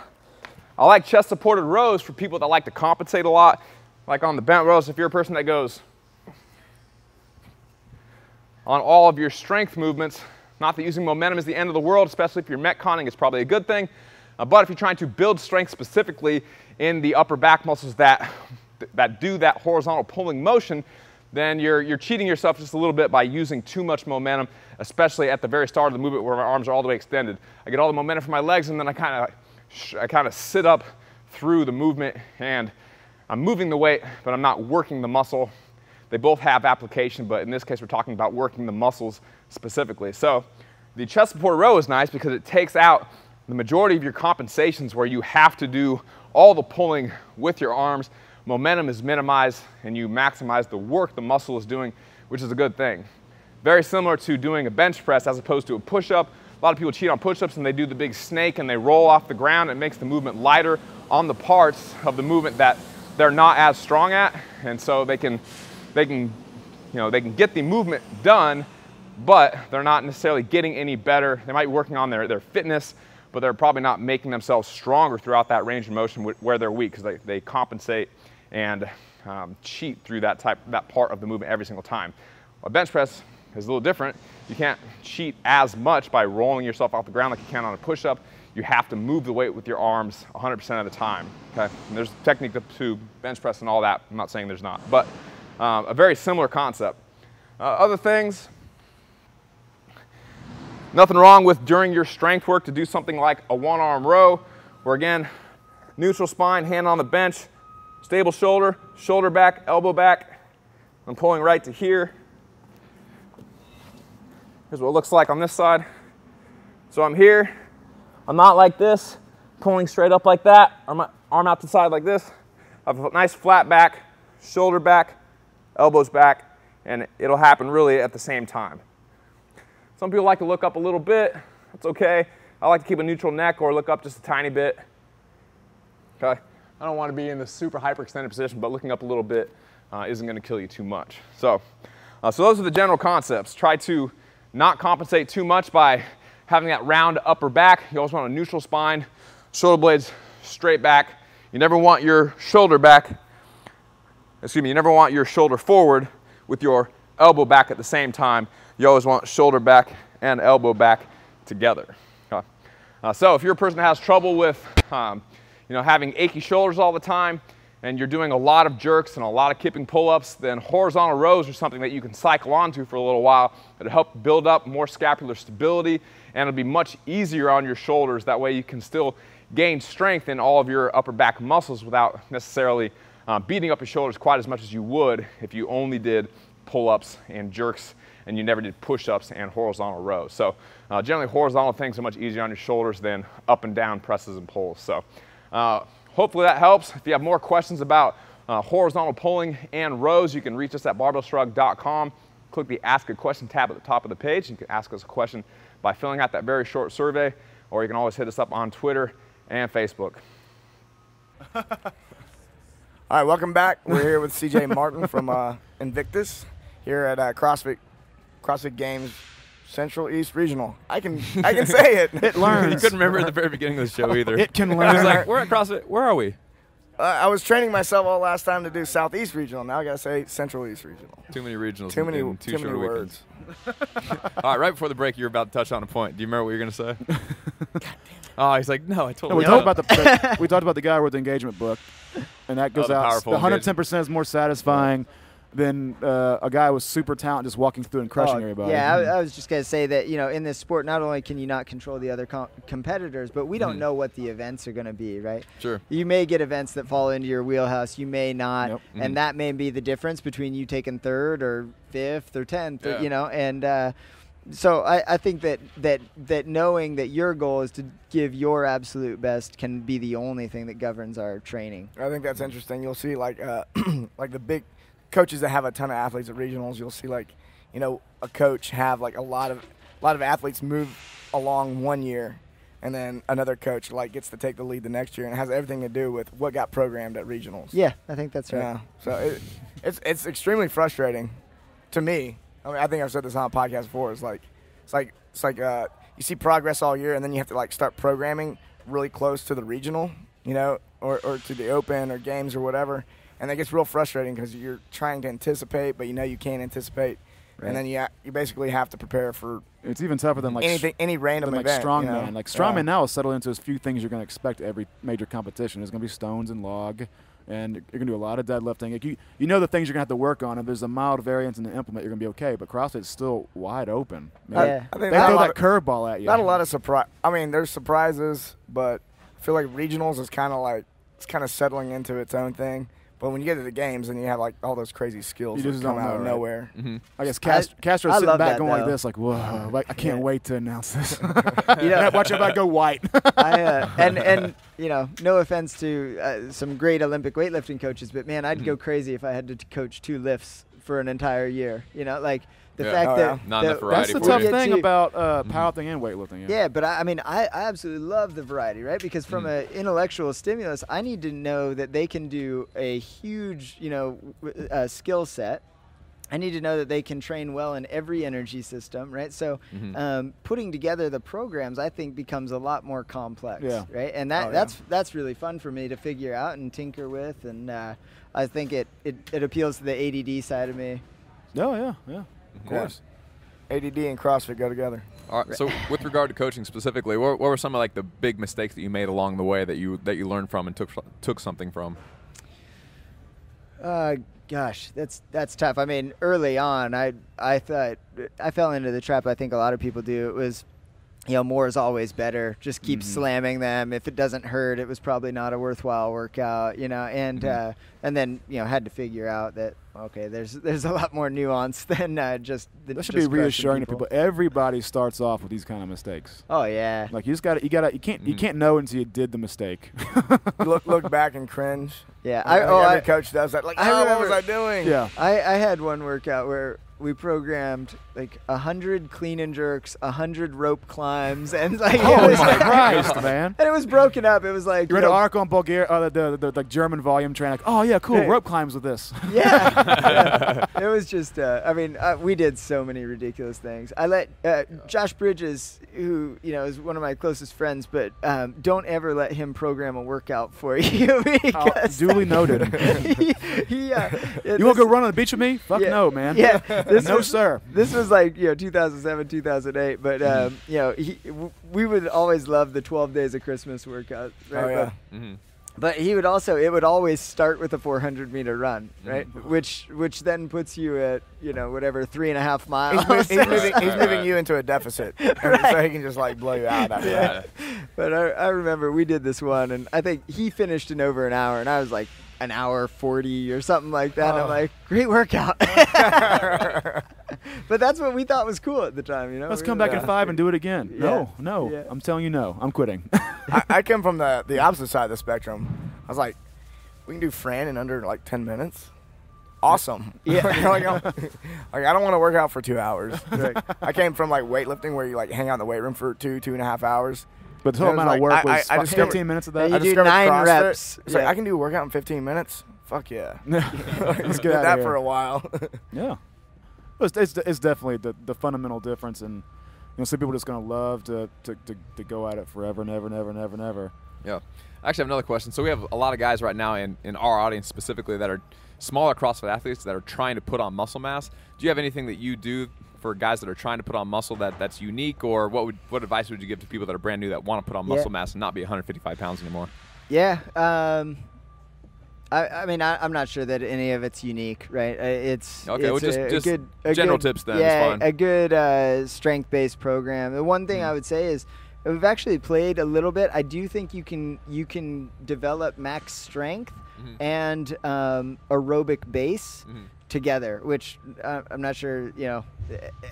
I like chest supported rows for people that like to compensate a lot. Like on the bent rows, if you're a person that goes on all of your strength movements, not that using momentum is the end of the world, especially if you're metconning, it's probably a good thing. But if you're trying to build strength specifically in the upper back muscles that do that horizontal pulling motion, then you're cheating yourself just a little bit by using too much momentum, especially at the very start of the movement where my arms are all the way extended. I get all the momentum from my legs, and then I kind of sit up through the movement, and I'm moving the weight, but I'm not working the muscle. They both have application, but in this case, we're talking about working the muscles specifically. So the chest support row is nice because it takes out the majority of your compensations where you have to do all the pulling with your arms. Momentum is minimized, and you maximize the work the muscle is doing, which is a good thing. Very similar to doing a bench press as opposed to a push-up. A lot of people cheat on push-ups and they do the big snake and they roll off the ground. It makes the movement lighter on the parts of the movement that they're not as strong at, and so they can get the movement done, but they're not necessarily getting any better. They might be working on their fitness, but they're probably not making themselves stronger throughout that range of motion where they're weak, because they compensate and cheat through that part of the movement every single time. A bench press is a little different. You can't cheat as much by rolling yourself off the ground like you can on a push-up. You have to move the weight with your arms 100% of the time. Okay? And there's technique to bench press and all that. I'm not saying there's not, but a very similar concept. Other things, nothing wrong with during your strength work to do something like a one-arm row, where again, neutral spine, hand on the bench, stable shoulder, shoulder back, elbow back. I'm pulling right to here. Here's what it looks like on this side. So I'm here. I'm not like this, pulling straight up like that, or my arm out to the side like this. I have a nice flat back, shoulder back, elbows back, and it'll happen really at the same time. Some people like to look up a little bit. That's okay. I like to keep a neutral neck or look up just a tiny bit. Okay. I don't want to be in this super hyperextended position, but looking up a little bit isn't going to kill you too much. So those are the general concepts. Try to not compensate too much by having that round upper back. You always want a neutral spine, shoulder blades straight back. You never want your shoulder you never want your shoulder forward with your elbow back at the same time. You always want shoulder back and elbow back together. Okay. So if you're a person that has trouble with having achy shoulders all the time, and you're doing a lot of jerks and a lot of kipping pull-ups, then horizontal rows are something that you can cycle onto for a little while. It'll help build up more scapular stability, and it'll be much easier on your shoulders. That way you can still gain strength in all of your upper back muscles without necessarily beating up your shoulders quite as much as you would if you only did pull-ups and jerks and you never did push-ups and horizontal rows. So generally horizontal things are much easier on your shoulders than up and down presses and pulls. So hopefully that helps. If you have more questions about horizontal pulling and rows, you can reach us at barbellshrugged.com. Click the Ask a Question tab at the top of the page. You can ask us a question by filling out that very short survey, or you can always hit us up on Twitter and Facebook. All right, welcome back. We're here with CJ Martin from Invictus here at CrossFit Games Central East Regional. I can say it. It learns. You couldn't remember at the very beginning of the show either. It can learn. He was like, we're at CrossFit. Where are we? I was training myself all last time to do Southeast Regional. Now I got to say Central East Regional. Too many regionals. Too many short words. All right, right before the break, you were about to touch on a point. Do you remember what you were going to say? God damn it. Oh, he's like, no, I totally. No, we talked about we talked about the guy with the engagement book, and that goes out. The 110% is more satisfying than a guy with super talent just walking through and crushing everybody. Yeah, I was just going to say that, in this sport, not only can you not control the other competitors, but we don't know what the events are going to be, right? Sure. You may get events that fall into your wheelhouse. You may not. Yep. And that may be the difference between you taking 3rd or 5th or 10th, and so I think that knowing that your goal is to give your absolute best can be the only thing that governs our training. I think that's interesting. You'll see like the big coaches that have a ton of athletes at regionals. You'll see a coach have like a lot of athletes move along one year, and then another coach gets to take the lead the next year, and it has everything to do with what got programmed at regionals. Yeah, I think that's right. Yeah, so it's extremely frustrating to me. I mean, I think I've said this on a podcast before. It's like you see progress all year, and then you have to start programming really close to the regional, or to the open or games or whatever, and that gets real frustrating because you're trying to anticipate, but you can't anticipate, right. And then you basically have to prepare for. It's even tougher than any random event. Strongman, strongman now is settled into as few things you're going to expect at every major competition. There's going to be stones and log. And you're going to do a lot of deadlifting. Like you know the things you're going to have to work on. If there's a mild variance in the implement, you're going to be okay. But CrossFit's still wide open. I think they throw that curveball at you. Not a lot of surprise. I mean, there's surprises, but I feel like regionals is kind of settling into its own thing. But when you get to the games and you have all those crazy skills that come out of nowhere. Mm-hmm. I guess Castro's sitting back going like this, whoa, I can't wait to announce this. Watch everybody go white. And no offense to some great Olympic weightlifting coaches, but man, I'd go crazy if I had to coach 2 lifts for an entire year. The fact that not enough variety. That's the tough thing about powerlifting and weightlifting. Yeah, but I absolutely love the variety, right? Because from an intellectual stimulus, I need to know that they can do a huge, skill set. I need to know that they can train well in every energy system, right? So putting together the programs, I think, becomes a lot more complex, right? And that's really fun for me to figure out and tinker with, and I think it appeals to the ADD side of me. Oh, yeah. Of course. ADD and CrossFit go together. All right, so with regard to coaching specifically, what were some of the big mistakes that you made along the way that you learned from and took something from? Gosh, that's tough. I mean, early on, I thought I fell into the trap I think a lot of people do. It was, more is always better. Just keep slamming them. If it doesn't hurt, it was probably not a worthwhile workout, and then, had to figure out that, okay, there's a lot more nuance than just the. That should be reassuring to people. Everybody starts off with these kind of mistakes. Oh yeah. You can't know until you did the mistake. look back and cringe. Yeah. Every coach does that. What was I doing? Yeah. I had one workout where we programmed 100 clean and jerks, 100 rope climbs, and oh my Christ, man! And it was broken up. It was you read an article on Bulgaria, the German volume train. Oh yeah, cool, rope climbs with this. Yeah. It was just. We did so many ridiculous things. I let Josh Bridges, who is one of my closest friends, but don't ever let him program a workout for you. Duly noted. You want to go run on the beach with me? Fuck no, man. Yeah. No, sir. This was 2007, 2008, but we would always love the 12 days of Christmas workout, right? Oh yeah. But he would it would always start with a 400-meter run, right? Which then puts you at 3.5 miles. He's moving you into a deficit, so he can just blow you out after that. But I remember we did this one, and I think he finished in over an hour, and I was an hour 40 or something like that. And I'm great workout. But that's what we thought was cool at the time, Let's come back at 5 and do it again. Yeah. No. Yeah. I'm telling you no. I'm quitting. I come from the opposite side of the spectrum. I was like, we can do Fran in under 10 minutes. Awesome. Yeah. I don't want to work out for 2 hours. I came from weightlifting where you hang out in the weight room for 2.5 hours. But the whole amount of work was 15 minutes of that. You do 9 reps. It's I can do a workout in 15 minutes. Fuck yeah. Let's get that for a while. Yeah. It's definitely the fundamental difference, and some people are just going to love to go at it forever and ever and ever and ever and ever. Yeah. Actually, I have another question. So we have a lot of guys right now in our audience specifically that are smaller CrossFit athletes that are trying to put on muscle mass. Do you have anything that you do for guys that are trying to put on muscle that's unique, or what advice would you give to people that are brand new that want to put on muscle mass and not be 155 pounds anymore? Yeah. I mean, I'm not sure that any of it's unique, right? It's okay. It's just general tips then. Yeah, is fine. A good strength-based program. The one thing I would say is we've actually played a little bit. I do think you can develop max strength and aerobic base together, which I'm not sure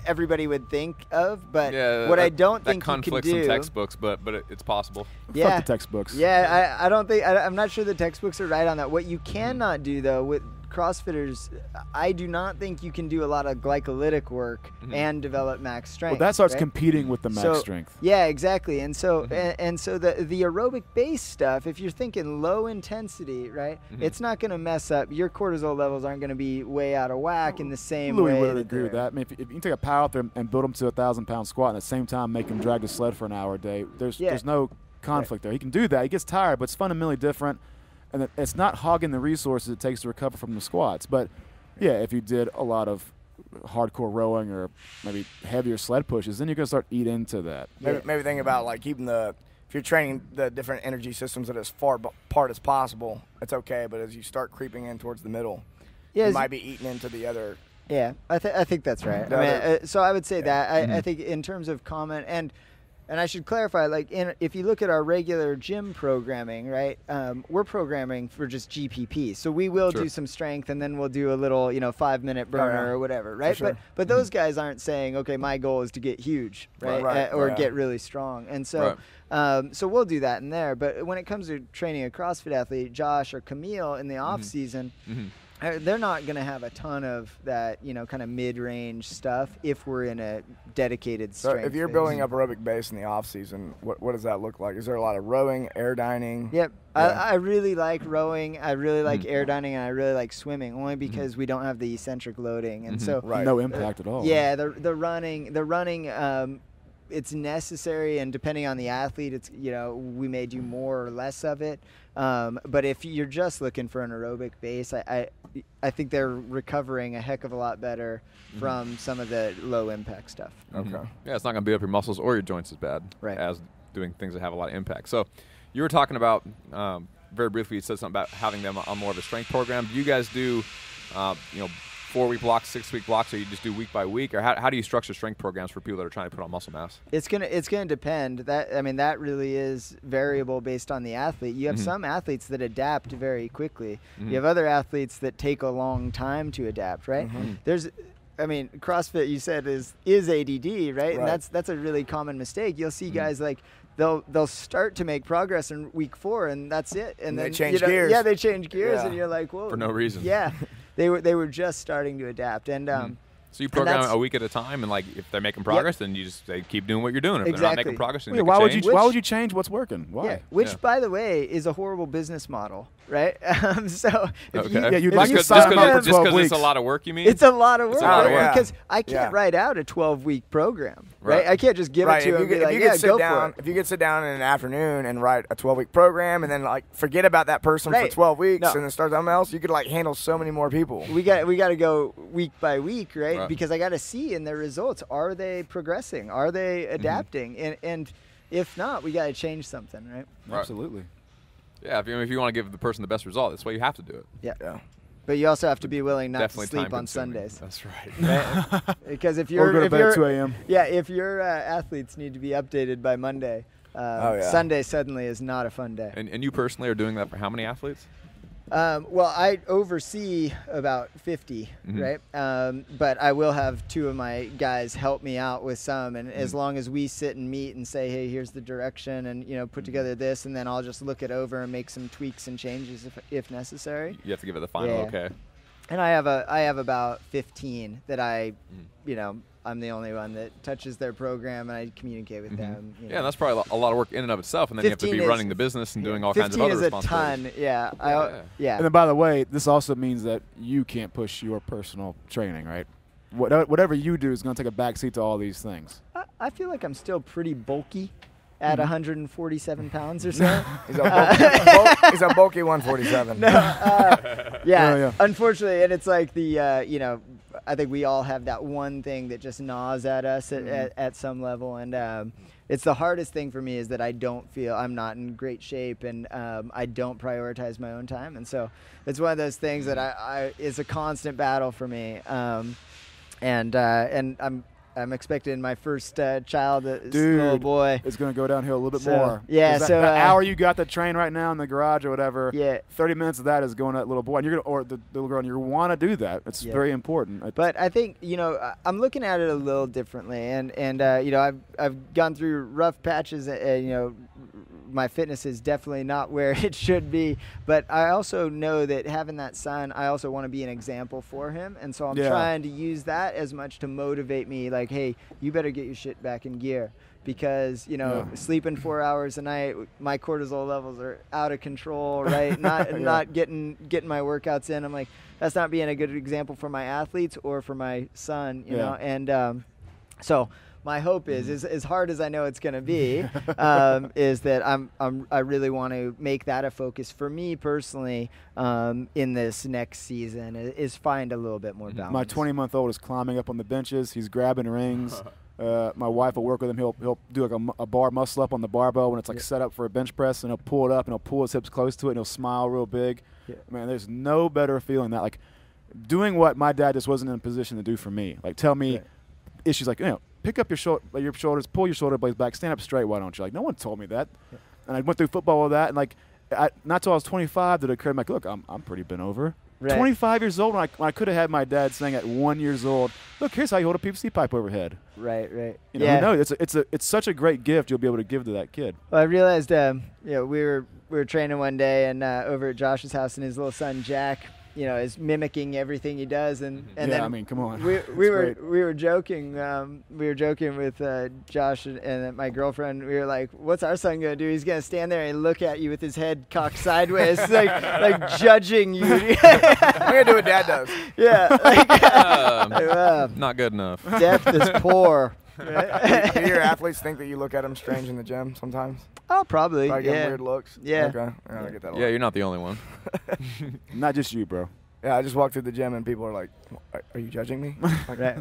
everybody would think of, but what I don't think you can do. That conflicts in textbooks, but it's possible. Yeah, fuck the textbooks. Yeah, I don't think I'm not sure the textbooks are right on that. What you cannot do though with CrossFitters, I do not think you can do a lot of glycolytic work and develop max strength. Well, that starts competing with the max strength. Yeah, exactly. And so and so the aerobic base stuff, if you're thinking low intensity, right, it's not going to mess up. Your cortisol levels aren't going to be way out of whack in the same way. I would agree with that. I mean, if you can take a power out there and build him to a 1,000-pound squat and at the same time make him drag the sled for an hour a day, there's no conflict there. He can do that. He gets tired, but it's fundamentally different. And it's not hogging the resources it takes to recover from the squats. But, yeah, if you did a lot of hardcore rowing or maybe heavier sled pushes, then you're going to start eat into that. Maybe think about, like, keeping if you're training the different energy systems at as far apart as possible, it's okay. But as you start creeping in towards the middle, you might be eating into the other. Yeah, I think that's right. I mean, so I would say that. I think in terms of comment and I should clarify, like, if you look at our regular gym programming, right, we're programming for just GPP. So we will do some strength, and then we'll do a little, 5-minute burner or whatever, right? Sure. But those guys aren't saying, okay, my goal is to get huge, right? Or get really strong. And so so we'll do that in there. But when it comes to training a CrossFit athlete, Josh or Camille in the off season, they're not going to have a ton of that, kind of mid-range stuff if we're in a dedicated strength. So if you're building up aerobic base in the off season, what does that look like? Is there a lot of rowing, air dining? Yep. Yeah. I really like rowing. I really like air dining, and I really like swimming, only because we don't have the eccentric loading, and so no impact at all. Yeah, the running. It's necessary, and depending on the athlete, it's we may do more or less of it. But if you're just looking for an aerobic base, I think they're recovering a heck of a lot better from some of the low impact stuff. Okay. Yeah, it's not going to beat up your muscles or your joints as bad as doing things that have a lot of impact. So you were talking about very briefly. You said something about having them on more of a strength program. Do you guys do 4-week blocks, 6-week blocks, or you just do week by week, or how do you structure strength programs for people that are trying to put on muscle mass? It's gonna depend. That really is variable based on the athlete. You have some athletes that adapt very quickly. You have other athletes that take a long time to adapt. Right? CrossFit, you said is ADD, right? And that's a really common mistake. You'll see guys like they'll start to make progress in week 4, and that's it. And then they change gears. Yeah, they change gears, and you're like, whoa, for no reason. Yeah. They were just starting to adapt, and so you program a week at a time, and like if they're making progress, then you just keep doing what you're doing. If they're not making progress, then why would you change what's working? Why? Yeah, which, by the way, is a horrible business model, right? So just because it's a lot of work. You mean it's a lot of work, because I can't write out a 12-week program, right? I can't just give it to you and be like, go for it. If you could sit down in an afternoon and write a 12-week program, and then like forget about that person for 12 weeks, and then start something else, you could like handle so many more people. We got to go week by week, right? Because I got to see in their results, are they progressing? Are they adapting? And if not, we got to change something, right? Absolutely. Yeah, if you want to give the person the best result, that's why you have to do it. Yeah. But you also have to be willing not to sleep on Sundays. That's right. Because if or go to bed at 2 a.m. Yeah, if your athletes need to be updated by Monday, Sunday suddenly is not a fun day. And you personally are doing that for how many athletes? Well, I oversee about 50, right? But I will have 2 of my guys help me out with some, and as long as we sit and meet and say, hey, here's the direction, and put together this, and then I'll just look it over and make some tweaks and changes if necessary. You have to give it the final okay. And I have about 15 that I'm the only one that touches their program, and I communicate with them. Yeah, that's probably a lot of work in and of itself, and then you have to be running the business and doing all kinds of other responsibilities. 15 is a ton, yeah. And then, by the way, this also means that you can't push your personal training, right? Whatever you do is going to take a backseat to all these things. I feel like I'm still pretty bulky. at 147 pounds or so. He's a bulky 147. Yeah, unfortunately, and it's like the I think we all have that one thing that just gnaws at us at some level, and it's the hardest thing for me is that I don't feel I'm not in great shape, and I don't prioritize my own time, and so it's one of those things that I it's a constant battle for me, and I'm expecting my first child, little boy. It's going to go downhill a little bit more. Yeah, so the hour you got to train right now in the garage or whatever, 30 minutes of that is going to that little boy, and you're gonna, or the little girl, and you want to do that. It's very important. But I think I'm looking at it a little differently, and I've gone through rough patches. My fitness is definitely not where it should be, but I also know that having that son, I also want to be an example for him, and so I'm trying to use that as much to motivate me, like, hey, you better get your shit back in gear, because sleeping 4 hours a night, my cortisol levels are out of control, right? Not getting my workouts in. I'm like, that's not being a good example for my athletes or for my son, you know, and so my hope is as hard as I know it's going to be, is that I really want to make that a focus for me personally in this next season, is find a little bit more balance. My 20-month-old is climbing up on the benches. He's grabbing rings. My wife will work with him. He'll do like a bar muscle up on the barbell when it's like set up for a bench press, and he'll pull it up and he'll pull his hips close to it, and he'll smile real big. Man, there's no better feeling that, like, doing what my dad just wasn't in a position to do for me. Like, tell me issues like, pick up your shoulders, pull your shoulder blades back, stand up straight, why don't you? Like, no one told me that. And I went through football with that, and like, not till I was 25 did it occur to me, like, look, I'm pretty bent over. Right. 25 years old, when I could have had my dad saying at 1 year old, look, here's how you hold a PVC pipe overhead. Right. You know, it's such a great gift you'll be able to give to that kid. Well, I realized, we were training one day, and over at Josh's house, and his little son Jack, is mimicking everything he does, and then I mean, come on. We were joking. We were joking with Josh and my girlfriend. We were like, "What's our son gonna do? He's gonna stand there and look at you with his head cocked sideways, like judging you." I'm gonna do what Dad does. Yeah, not good enough. Death is poor. Do your athletes think that you look at them strange in the gym sometimes? Oh, probably. Probably get weird looks. Yeah. Okay. I get that. Yeah, you're not the only one. Not just you, bro. Yeah, I just walked through the gym and people are like, "Are you judging me?" Like,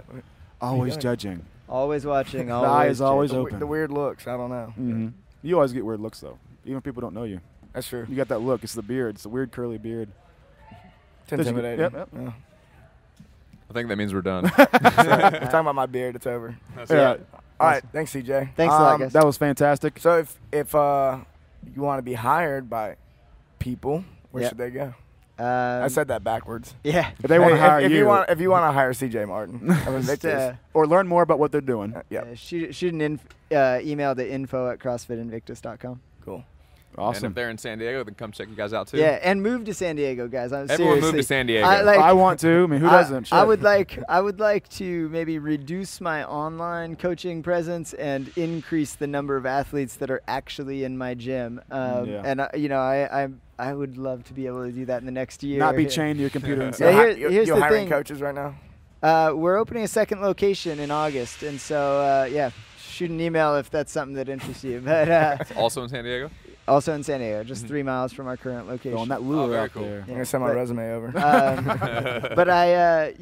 always judging. Always watching. The eye is always open. The weird looks. I don't know. Mm-hmm. You always get weird looks though, even if people don't know you. That's true. You got that look. It's the beard. It's the weird curly beard. It's intimidating. Yep. Yeah. I think that means we're done. We're talking about my beard. It's over. That's it. All right. Thanks, CJ. Thanks a lot, guys. That was fantastic. So if you want to be hired by people, where should they go? I said that backwards. Yeah. If they want to hire you. If you want to hire CJ Martin of Invictus, or learn more about what they're doing. Shoot an email to info@CrossFitInvictus.com. Cool. Awesome. And if they're in San Diego, then come check you guys out too. Yeah, and move to San Diego, guys. Everyone move to San Diego. I want to. I mean, who doesn't? Sure. I would like to maybe reduce my online coaching presence and increase the number of athletes that are actually in my gym. And I would love to be able to do that in the next year. Not be chained to your computer. Here's you're the hiring thing. coaches right now? We're opening a second location in August, and so shoot an email if that's something that interests you. But also in San Diego. Also in San Diego, just 3 miles from our current location. On that lure out cool. there. I'm going to send my resume over. But I,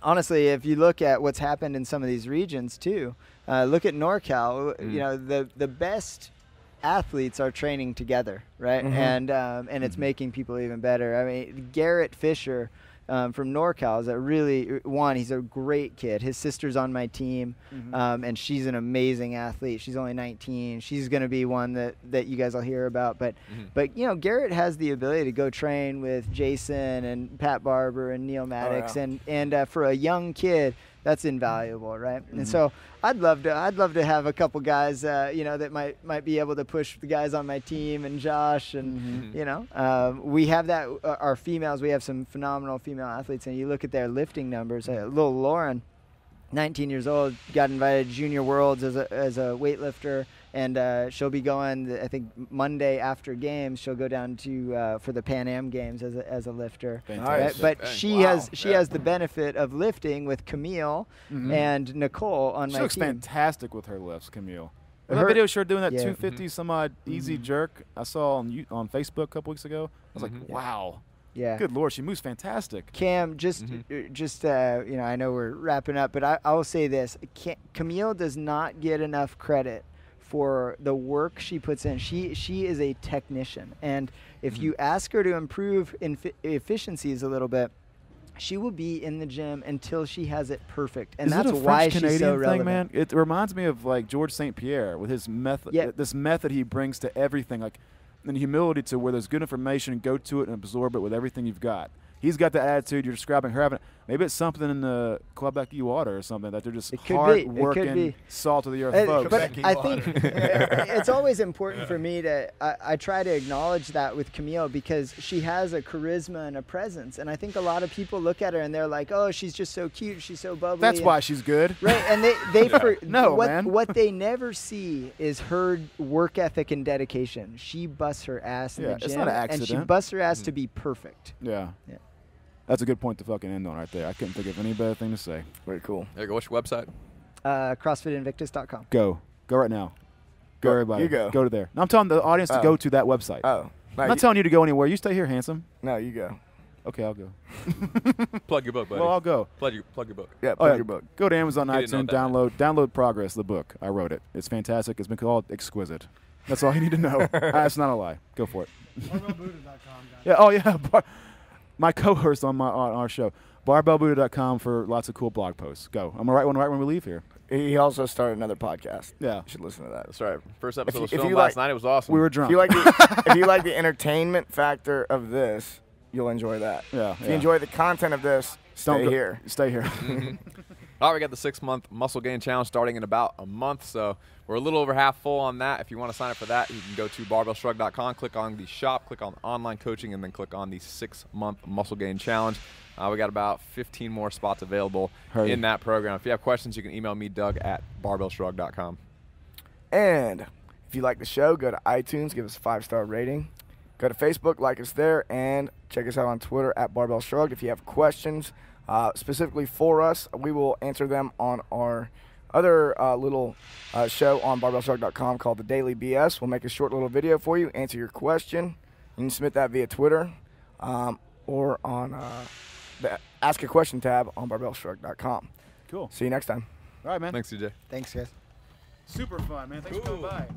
honestly, if you look at what's happened in some of these regions too, look at NorCal, the best athletes are training together, right? And it's making people even better. I mean, Garrett Fisher from NorCal is he's a great kid. His sister's on my team, and she's an amazing athlete. She's only 19. She's going to be one that you guys will hear about. But Garrett has the ability to go train with Jason and Pat Barber and Neil Maddox, and for a young kid, that's invaluable, right? And so I'd love to have a couple guys, that might be able to push the guys on my team, and Josh, and we have that. Our females, we have some phenomenal female athletes, and you look at their lifting numbers. Little Lauren, 19 years old, got invited to Junior Worlds as a weightlifter, and she'll be going. I think Monday after games, she'll go down to for the Pan Am Games as a lifter. Right? But she has the benefit of lifting with Camille and Nicole on my team. She looks fantastic with her lifts, Camille. That video sure doing that 250 some odd easy jerk I saw on Facebook a couple weeks ago. I was like, wow. Yeah. Good Lord, she moves fantastic. Cam, just I know we're wrapping up, but I will say this. Camille does not get enough credit for the work she puts in. She is a technician. And if you ask her to improve efficiencies a little bit, she will be in the gym until she has it perfect. And that's why she's so relevant. Man? It reminds me of like George St. Pierre with his method. Yeah. This method he brings to everything, like and humility to where there's good information, go to it and absorb it with everything you've got. He's got the attitude you're describing her having. Maybe it's something in the Quebec water or something that they're just hard-working, salt-of-the-earth folks. But I think it's always important for me to I try to acknowledge that with Camille because she has a charisma and a presence. And I think a lot of people look at her and they're like, oh, she's just so cute. She's so bubbly. That's why she's good. Right. And what they never see is her work ethic and dedication. She busts her ass in the gym. It's not an accident. And she busts her ass to be perfect. Yeah. That's a good point to fucking end on right there. I couldn't think of any better thing to say. Very cool. There you go. What's your website? CrossFitInvictus.com. Go right now. Go everybody. You go. Go to there. No, I'm telling the audience to go to that website. Oh. I'm not telling you to go anywhere. You stay here, handsome. No, you go. Okay, I'll go. Plug your book, buddy. Well, I'll go. Plug your book. Yeah, plug your book. Go to Amazon, He didn't iTunes, download Progress, the book. I wrote it. It's fantastic. It's been called Exquisite. That's all you need to know. That's not a lie. Go for it. BarbellBuddha.com. Yeah. Oh yeah. My co-host on our show, BarbellBuddha.com for lots of cool blog posts. Go. I'm gonna write one right when we leave here. He also started another podcast. Yeah. You should listen to that. That's right. First episode was if filmed you last night. It was awesome. We were drunk. If you like the entertainment factor of this, you'll enjoy that. Yeah. If you enjoy the content of this, stay here. Stay here. All right, we got the 6-month muscle gain challenge starting in about a month, so we're a little over half full on that. If you want to sign up for that, you can go to barbellshrugged.com, click on the shop, click on online coaching, and then click on the 6-month muscle gain challenge. We got about 15 more spots available in that program. If you have questions, you can email me, Doug, at barbellshrugged.com. And if you like the show, go to iTunes, give us a 5-star rating. Go to Facebook, like us there, and check us out on Twitter at Barbell Shrugged. If you have questions specifically for us, we will answer them on our other little show on barbellshrugged.com called The Daily BS. We'll make a short little video for you, answer your question. You can submit that via Twitter or on the Ask a Question tab on barbellshrugged.com. Cool. See you next time. All right, man. Thanks, CJ. Thanks, guys. Super fun, man. Thanks for coming by.